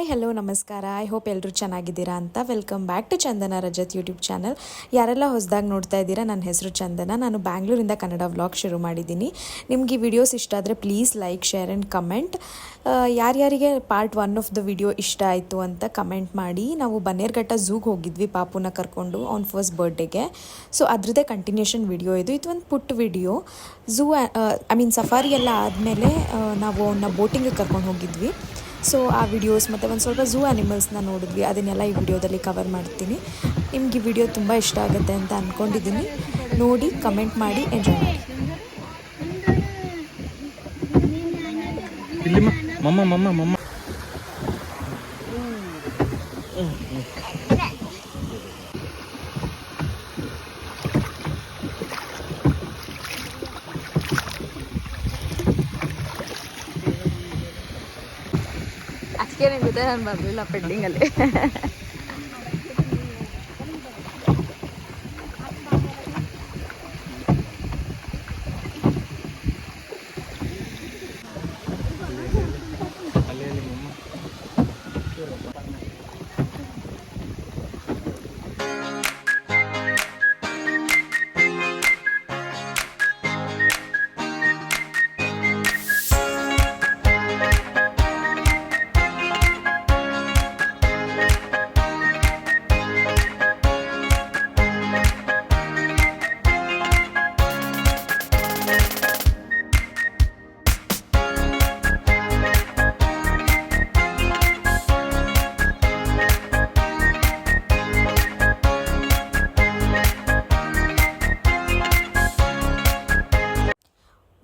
Hello ನಮಸ್ಕಾರ. I hope ಎಲ್ಲರೂ ಚೆನ್ನಾಗಿದ್ದೀರಾ ಅಂತ. Welcome back to Chandana Rajat YouTube channel. ಯಾರೆಲ್ಲ ಹೊಸದಾಗಿ ನೋಡ್ತಾ ಇದ್ದೀರಾ, ನನ್ನ ಹೆಸರು ಚಂದನ. ನಾನು ಬ್ಯಾಂಗ್ಳೂರಿಂದ ಕನ್ನಡ ವ್ಲಾಗ್ ಶುರು ಮಾಡಿದ್ದೀನಿ. ನಿಮ್ಗೆ ಈ ವಿಡಿಯೋಸ್ ಇಷ್ಟ ಆದರೆ please like, share and comment. ಯಾರ್ಯಾರಿಗೆ ಪಾರ್ಟ್ 1 ಆಫ್ ದ ವಿಡಿಯೋ ಇಷ್ಟ ಆಯಿತು ಅಂತ ಕಮೆಂಟ್ ಮಾಡಿ. ನಾವು ಬನ್ನೇರ್ಘಟ್ಟ ಝೂಗೆ ಹೋಗಿದ್ವಿ ಪಾಪುನ ಕರ್ಕೊಂಡು ಅವ್ನ ಫಸ್ಟ್ ಬರ್ಡೇಗೆ. ಸೊ ಅದರದ್ದೇ ಕಂಟಿನ್ಯೂಷನ್ ವಿಡಿಯೋ ಇದು ಒಂದು ಪುಟ್ಟ ವಿಡಿಯೋ. ಸಫಾರಿ ಎಲ್ಲ ಆದಮೇಲೆ ನಾವು ಅವನ್ನ ಬೋಟಿಂಗಿಗೆ ಕರ್ಕೊಂಡು ಹೋಗಿದ್ವಿ. ಸೊ ಆ ವಿಡಿಯೋಸ್ ಮತ್ತು ಒಂದು ಸ್ವಲ್ಪ ಝೂ ಆ್ಯನಿಮಲ್ಸ್ನ ನೋಡಿದ್ವಿ. ಅದನ್ನೆಲ್ಲ ಈ ವಿಡಿಯೋದಲ್ಲಿ ಕವರ್ ಮಾಡ್ತೀನಿ. ನಿಮ್ಗೆ ಈ ವಿಡಿಯೋ ತುಂಬ ಇಷ್ಟ ಆಗುತ್ತೆ ಅಂತ ಅಂದ್ಕೊಂಡಿದ್ದೀನಿ. ನೋಡಿ, ಕಮೆಂಟ್ ಮಾಡಿ, ಎಂಜಾಯ್ ಮಾಡಿ. ಗೊತ್ತೇ ನಾನು ಬರಲಿಲ್ಲ ಪೆಂಡಿಂಗಲ್ಲಿ.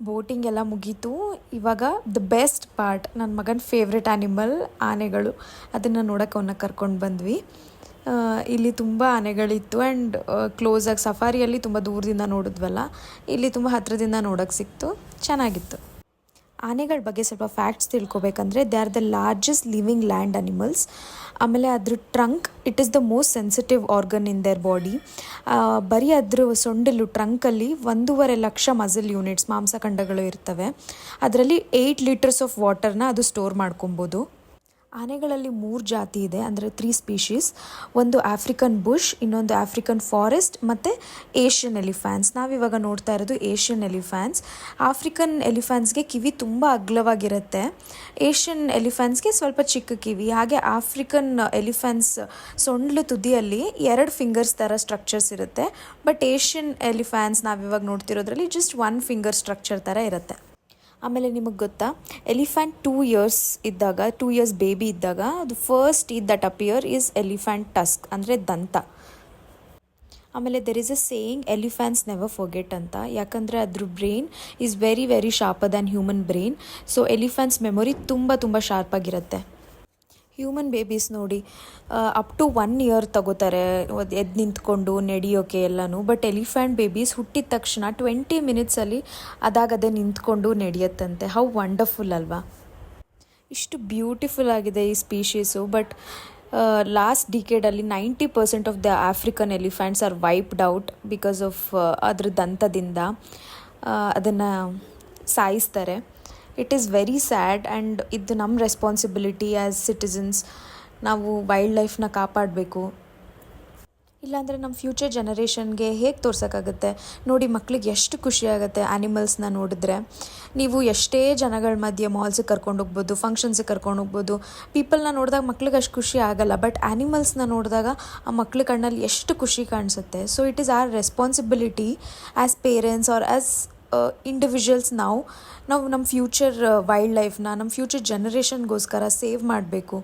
ಬೋಟಿಂಗ್ ಎಲ್ಲ ಮುಗೀತು. ಇವಾಗ ದ ಬೆಸ್ಟ್ ಪಾರ್ಟ್, ನನ್ನ ಮಗನ ಫೇವ್ರೆಟ್ ಆ್ಯನಿಮಲ್ ಆನೆಗಳು. ಅದನ್ನು ನೋಡೋಕೆ ಅವನ್ನ ಕರ್ಕೊಂಡು ಬಂದ್ವಿ. ಇಲ್ಲಿ ತುಂಬ ಆನೆಗಳಿತ್ತು ಆ್ಯಂಡ್ ಕ್ಲೋಸಾಗಿ ಸಫಾರಿಯಲ್ಲಿ ತುಂಬ ದೂರದಿಂದ ನೋಡಿದ್ವಲ್ಲ, ಇಲ್ಲಿ ತುಂಬ ಹತ್ತಿರದಿಂದ ನೋಡೋಕ್ಕೆ ಸಿಕ್ತು. ಚೆನ್ನಾಗಿತ್ತು. ಆನೆಗಳ ಬಗ್ಗೆ ಸ್ವಲ್ಪ ಫ್ಯಾಕ್ಟ್ಸ್ ತಿಳ್ಕೊಬೇಕಂದ್ರೆ, they are the largest living land animals. ಆಮೇಲೆ ಅದ್ರ trunk, it is the most sensitive organ in their body. ಬರೀ ಅದ್ರ ಸೊಂಡಿಲು ಟ್ರಂಕಲ್ಲಿ 1.5 ಲಕ್ಷ ಮಸಲ್ ಯೂನಿಟ್ಸ್, ಮಾಂಸಖಂಡಗಳು ಇರ್ತವೆ. ಅದರಲ್ಲಿ 8 ಲೀಟರ್ಸ್ ಆಫ್ ವಾಟರ್ನ ಅದು ಸ್ಟೋರ್ ಮಾಡ್ಕೊಬೋದು. ಆನೆಗಳಲ್ಲಿ 3 ಜಾತಿ ಇದೆ, ಅಂದರೆ 3 ಸ್ಪೀಶೀಸ್. ಒಂದು ಆಫ್ರಿಕನ್ ಬುಷ್, ಇನ್ನೊಂದು ಆಫ್ರಿಕನ್ ಫಾರೆಸ್ಟ್ ಮತ್ತು ಏಷ್ಯನ್ ಎಲಿಫ್ಯಾನ್ಸ್. ನಾವಿವಾಗ ನೋಡ್ತಾ ಇರೋದು ಏಷ್ಯನ್ ಎಲಿಫ್ಯಾನ್ಸ್. ಆಫ್ರಿಕನ್ ಎಲಿಫ್ಯಾನ್ಸ್ಗೆ ಕಿವಿ ತುಂಬ ಅಗಲವಾಗಿರುತ್ತೆ, ಏಷ್ಯನ್ ಎಲಿಫ್ಯಾನ್ಸ್ಗೆ ಸ್ವಲ್ಪ ಚಿಕ್ಕ ಕಿವಿ. ಹಾಗೆ ಆಫ್ರಿಕನ್ ಎಲಿಫ್ಯಾನ್ಸ್ ಸೊಂಡ್ಲು ತುದಿಯಲ್ಲಿ 2 ಫಿಂಗರ್ಸ್ ಥರ ಸ್ಟ್ರಕ್ಚರ್ಸ್ ಇರುತ್ತೆ. ಬಟ್ ಏಷ್ಯನ್ ಎಲಿಫ್ಯಾನ್ಸ್ ನಾವಿವಾಗ ನೋಡ್ತಿರೋದ್ರಲ್ಲಿ ಜಸ್ಟ್ 1 ಫಿಂಗರ್ ಸ್ಟ್ರಕ್ಚರ್ ಥರ ಇರುತ್ತೆ. ಆಮೇಲೆ ನಿಮಗೆ ಗೊತ್ತಾ, ಎಲಿಫ್ಯಾಂಟ್ 2 ಇಯರ್ಸ್ ಇದ್ದಾಗ, 2 ಇಯರ್ಸ್ ಬೇಬಿ ಇದ್ದಾಗ, ಅದು first teeth that appear is elephant tusk, ಅಂದರೆ ದಂತ. ಆಮೇಲೆ there is a saying, elephants never forget ಅಂತ. ಯಾಕಂದರೆ ಅದ್ರ brain is very very sharper than human brain. So elephants memory ತುಂಬ ಶಾರ್ಪಾಗಿರುತ್ತೆ. ಹ್ಯೂಮನ್ ಬೇಬೀಸ್ ನೋಡಿ ಅಪ್ ಟು 1 ಇಯರ್ ತಗೋತಾರೆ ಎದ್ದು ನಿಂತ್ಕೊಂಡು ನಡೆಯೋಕೆ ಎಲ್ಲನೂ. ಬಟ್ ಎಲಿಫ್ಯಾಂಟ್ ಬೇಬೀಸ್ ಹುಟ್ಟಿದ ತಕ್ಷಣ 20 ಮಿನಿಟ್ಸಲ್ಲಿ ಅದಾಗದೇ ನಿಂತ್ಕೊಂಡು ನಡೆಯುತ್ತಂತೆ. ಹೌ ವಂಡರ್ಫುಲ್ ಅಲ್ವಾ? ಇಷ್ಟು ಬ್ಯೂಟಿಫುಲ್ ಆಗಿದೆ ಈ ಸ್ಪೀಶೀಸು. ಬಟ್ ಲಾಸ್ಟ್ ಡಿಕೇಡಲ್ಲಿ 90% of the African elephants are wiped out because of ಅದ್ರ ದಂತದಿಂದ. ಅದನ್ನು ಸಾಯಿಸ್ತಾರೆ. It is very sad and ಇದು ನಮ್ಮ ರೆಸ್ಪಾನ್ಸಿಬಿಲಿಟಿ ಆ್ಯಸ್ ಸಿಟಿಸನ್ಸ್. ನಾವು ವೈಲ್ಡ್ ಲೈಫ್ನ ಕಾಪಾಡಬೇಕು. ಇಲ್ಲಾಂದರೆ ನಮ್ಮ ಫ್ಯೂಚರ್ ಜನ ಹೇಗೆ ತೋರ್ಸೋಕ್ಕಾಗುತ್ತೆ? ನೋಡಿ, ಮಕ್ಳಿಗೆ ಎಷ್ಟು ಖುಷಿಯಾಗುತ್ತೆ ಆ್ಯನಿಮಲ್ಸ್ನ ನೋಡಿದ್ರೆ. ನೀವು ಎಷ್ಟೇ ಜನಗಳ ಮಧ್ಯೆ ಮಾಲ್ಸಿಗೆ ಕರ್ಕೊಂಡೋಗ್ಬೋದು, ಫಂಕ್ಷನ್ಸಿಗೆ ಕರ್ಕೊಂಡೋಗ್ಬೋದು. ಪೀಪಲ್ನ ನೋಡಿದಾಗ ಮಕ್ಳಿಗೆ ಅಷ್ಟು ಖುಷಿ ಆಗಲ್ಲ, ಬಟ್ ಆ್ಯನಿಮಲ್ಸ್ನ ನೋಡಿದಾಗ ಆ ಮಕ್ಳ ಕಣ್ಣಲ್ಲಿ ಎಷ್ಟು ಖುಷಿ ಕಾಣಿಸುತ್ತೆ. So it is our responsibility as parents or as individuals. ನಾವು ನಮ್ಮ ಫ್ಯೂಚರ್ ವೈಲ್ಡ್ ಲೈಫ್ನ, ನಮ್ಮ ಫ್ಯೂಚರ್ ಜನ್ರೇಷನ್ಗೋಸ್ಕರ ಸೇವ್ ಮಾಡಬೇಕು.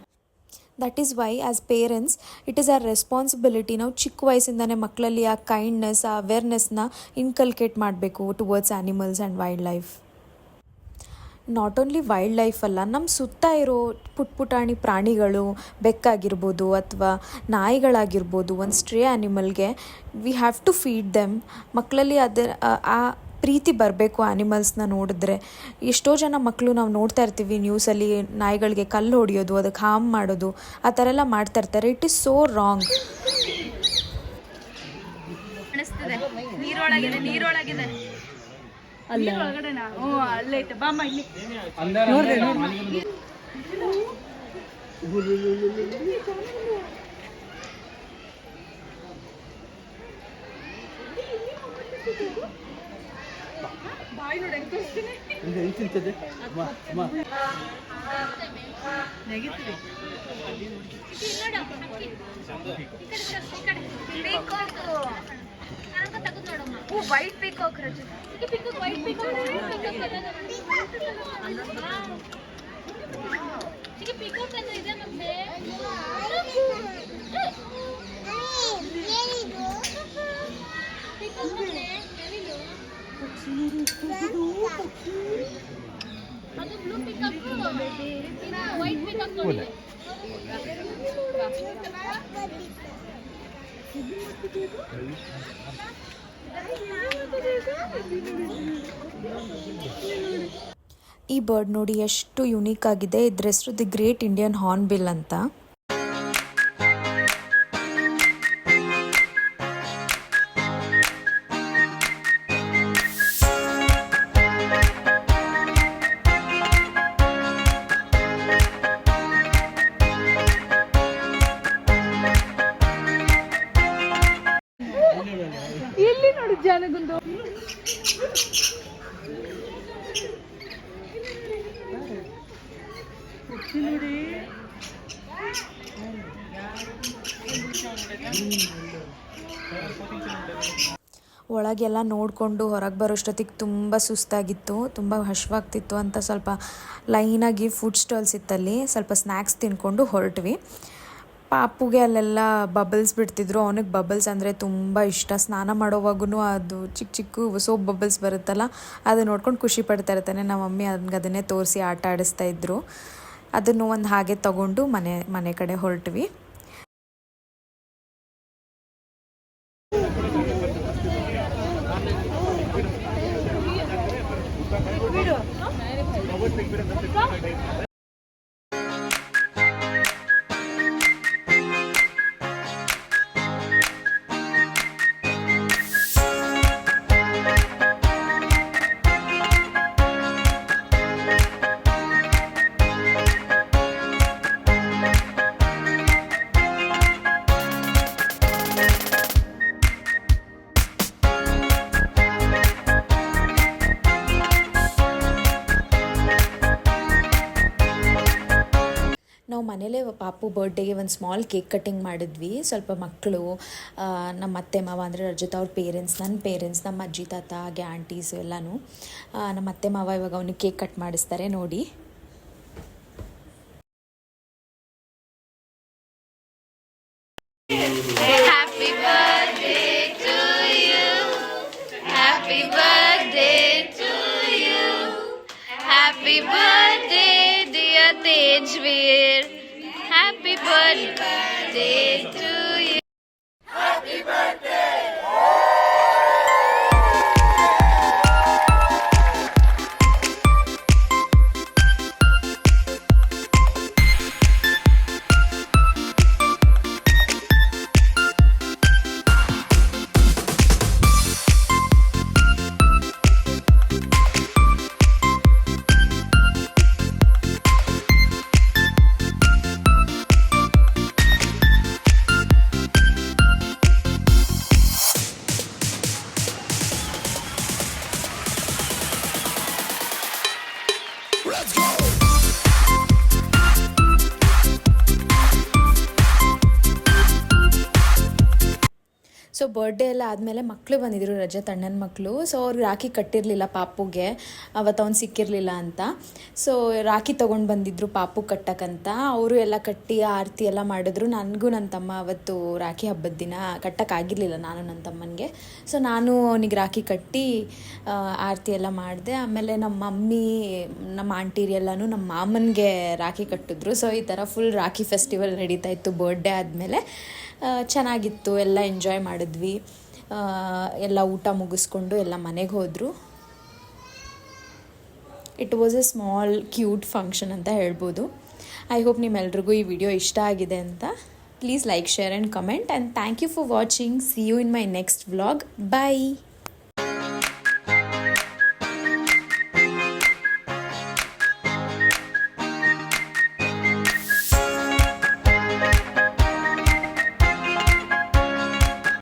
That is why as parents it is our responsibility. ನಾವು ಚಿಕ್ಕ ವಯಸ್ಸಿಂದನೇ ಮಕ್ಕಳಲ್ಲಿ ಆ ಕೈಂಡ್ನೆಸ್, ಆ ಅವೇರ್ನೆಸ್ನ ಇನ್ಕಲ್ಕೇಟ್ ಮಾಡಬೇಕು towards animals and wildlife. Not only wildlife ಅಲ್ಲ, ನಮ್ಮ ಸುತ್ತ ಇರೋ ಪುಟಾಣಿ ಪ್ರಾಣಿಗಳು, ಬೆಕ್ಕಾಗಿರ್ಬೋದು ಅಥವಾ ನಾಯಿಗಳಾಗಿರ್ಬೋದು, ಒಂದು ಸ್ಟ್ರೇ ಆ್ಯನಿಮಲ್ಗೆ we have to feed them. ಮಕ್ಕಳಲ್ಲಿ ಆ ಪ್ರೀತಿ ಬರಬೇಕು ಆ್ಯನಿಮಲ್ಸ್ನ ನೋಡಿದ್ರೆ. ಎಷ್ಟೋ ಜನ ಮಕ್ಕಳು ನಾವು ನೋಡ್ತಾ ಇರ್ತೀವಿ ನ್ಯೂಸಲ್ಲಿ, ನಾಯಿಗಳಿಗೆ ಕಲ್ಲು ಹೊಡೆಯೋದು, ಅದಕ್ಕೆ ಹಾರ್ಮ್ ಮಾಡೋದು, ಆ ಥರ ಎಲ್ಲ ಮಾಡ್ತಾ ಇರ್ತಾರೆ. It is so wrong. ನೀರೊಳಗಿದೆ ಅಲ್ಲೇ ಐತೆ ಬಾಮ್ಮ ಇಲ್ಲಿ ವೈಟ್ ಪೀಕಾಕ್ ವೈಟ್ ಪೀಕಾಕ್ ಅಂತ ಇದೆ ಮತ್ತೆ ಅದು ಬ್ಲೂ ಪಿಕಪ್ ವೈಟ್ ಪಿಕಪ್ ನೋಡಿ ಈ ಬರ್ಡ್ ನೋಡಿ ಎಷ್ಟು ಯುನೀಕ್ ಆಗಿದೆ. ಇದ್ರ ಹೆಸರು ದಿ ಗ್ರೇಟ್ ಇಂಡಿಯನ್ ಹಾರ್ನ್ಬಿಲ್ ಅಂತ. ಎಲ್ಲಿ ನೋಡಿ ಜನಗುಂದು ಒಳಗೆಲ್ಲ ನೋಡಿಕೊಂಡು ಹೊರಗೆ ಬರೋಷ್ಟೊತ್ತಿಗೆ ತುಂಬ ಸುಸ್ತಾಗಿತ್ತು, ತುಂಬ ಹಶ್ವಾಗ್ತಿತ್ತು ಅಂತ ಸ್ವಲ್ಪ ಲೈನಾಗಿ ಫುಡ್ ಸ್ಟಾಲ್ಸ್ ಇತ್ತಲ್ಲಿ, ಸ್ವಲ್ಪ ಸ್ನ್ಯಾಕ್ಸ್ ತಿನ್ಕೊಂಡು ಹೊರಟ್ವಿ. ಪಾಪುಗೆ ಅಲ್ಲೆಲ್ಲ ಬಬಲ್ಸ್ ಬಿಡ್ತಿದ್ರು. ಅವನಿಗೆ ಬಬಲ್ಸ್ ಅಂದರೆ ತುಂಬ ಇಷ್ಟ. ಸ್ನಾನ ಮಾಡೋವಾಗೂ ಅದು ಚಿಕ್ಕ ಚಿಕ್ಕ ಸೋಪ್ ಬಬಲ್ಸ್ ಬರುತ್ತಲ್ಲ, ಅದು ನೋಡ್ಕೊಂಡು ಖುಷಿ ಪಡ್ತಾ ಇರ್ತಾನೆ. ನಮ್ಮ ಮಮ್ಮಿ ಅದನ್ನೇ ತೋರಿಸಿ ಆಟ ಆಡಿಸ್ತಾ ಇದ್ರು. ಅದನ್ನು ಒಂದು ಹಾಗೆ ತಗೊಂಡು ಮನೆ ಕಡೆ ಹೊರಟ್ವಿ. ನಾವು ಮನೇಲೇ ಪಾಪು ಬರ್ಡೇಗೆ ಒಂದು ಸ್ಮಾಲ್ ಕೇಕ್ ಕಟ್ಟಿಂಗ್ ಮಾಡಿದ್ವಿ. ಸ್ವಲ್ಪ ಮಕ್ಕಳು, ನಮ್ಮ ಅತ್ತೆ ಮಾವ ಅಂದರೆ ರಜತ ಅವ್ರ ಪೇರೆಂಟ್ಸ್, ನನ್ನ ಪೇರೆಂಟ್ಸ್, ನಮ್ಮ ಅಜ್ಜಿ ತಾತ ಹಾಗೆ ಆಂಟೀಸು ಎಲ್ಲನೂ. ನಮ್ಮ ಅತ್ತೆ ಮಾವ ಇವಾಗ ಅವನಿಗೆ ಕೇಕ್ ಕಟ್ ಮಾಡಿಸ್ತಾರೆ ನೋಡಿ. Happy birthday to you, happy birthday to you, happy birthday dear Tejveer, happy birthday to you, happy birthday. So birthday ಎಲ್ಲ ಆದಮೇಲೆ ಮಕ್ಕಳು ಬಂದಿದ್ರು, ರಜತ್ ಅಣ್ಣನ ಮಕ್ಕಳು. ಸೊ ಅವ್ರಿಗೆ ರಾಖಿ ಕಟ್ಟಿರಲಿಲ್ಲ ಪಾಪುಗೆ, ಅವತ್ತು ಅವ್ನು ಸಿಕ್ಕಿರಲಿಲ್ಲ ಅಂತ. ಸೊ ರಾಖಿ ತೊಗೊಂಡು ಬಂದಿದ್ರು ಪಾಪು ಕಟ್ಟಕ್ಕಂತ. ಅವರು ಎಲ್ಲ ಕಟ್ಟಿ ಆರತಿ ಎಲ್ಲ ಮಾಡಿದ್ರು. ನನಗೂ ನನ್ನ ತಮ್ಮ ಅವತ್ತು ರಾಖಿ ಹಬ್ಬದ ದಿನ ಕಟ್ಟಕ್ಕಾಗಿರಲಿಲ್ಲ, ನಾನು ನನ್ನ ತಮ್ಮನಿಗೆ. ಸೊ ನಾನು ಅವನಿಗೆ ರಾಖಿ ಕಟ್ಟಿ ಆರತಿ ಎಲ್ಲ ಮಾಡಿದೆ. ಆಮೇಲೆ ನಮ್ಮ ಮಮ್ಮಿ, ನಮ್ಮ ಆಂಟಿರಿ ಎಲ್ಲನೂ ನಮ್ಮ ಮಾಮನಿಗೆ ರಾಖಿ ಕಟ್ಟಿದ್ರು. ಸೊ ಈ ಥರ ಫುಲ್ ರಾಖಿ ಫೆಸ್ಟಿವಲ್ ನಡೀತಾ ಇತ್ತು ಬರ್ಡೇ ಆದಮೇಲೆ. ಚೆನ್ನಾಗಿತ್ತು, ಎಲ್ಲ ಎಂಜಾಯ್ ಮಾಡಿದ್ವಿ. ಎಲ್ಲ ಊಟ ಮುಗಿಸ್ಕೊಂಡು ಎಲ್ಲ ಮನೆಗೆ ಹೋದರು. It was A small cute function ಅಂತ ಹೇಳ್ಬೋದು. ಐ ಹೋಪ್ ನಿಮ್ಮೆಲ್ರಿಗೂ ಈ ವಿಡಿಯೋ ಇಷ್ಟ ಆಗಿದೆ ಅಂತ. Please like, share and comment. And thank you for watching. See you in my next vlog. Bye.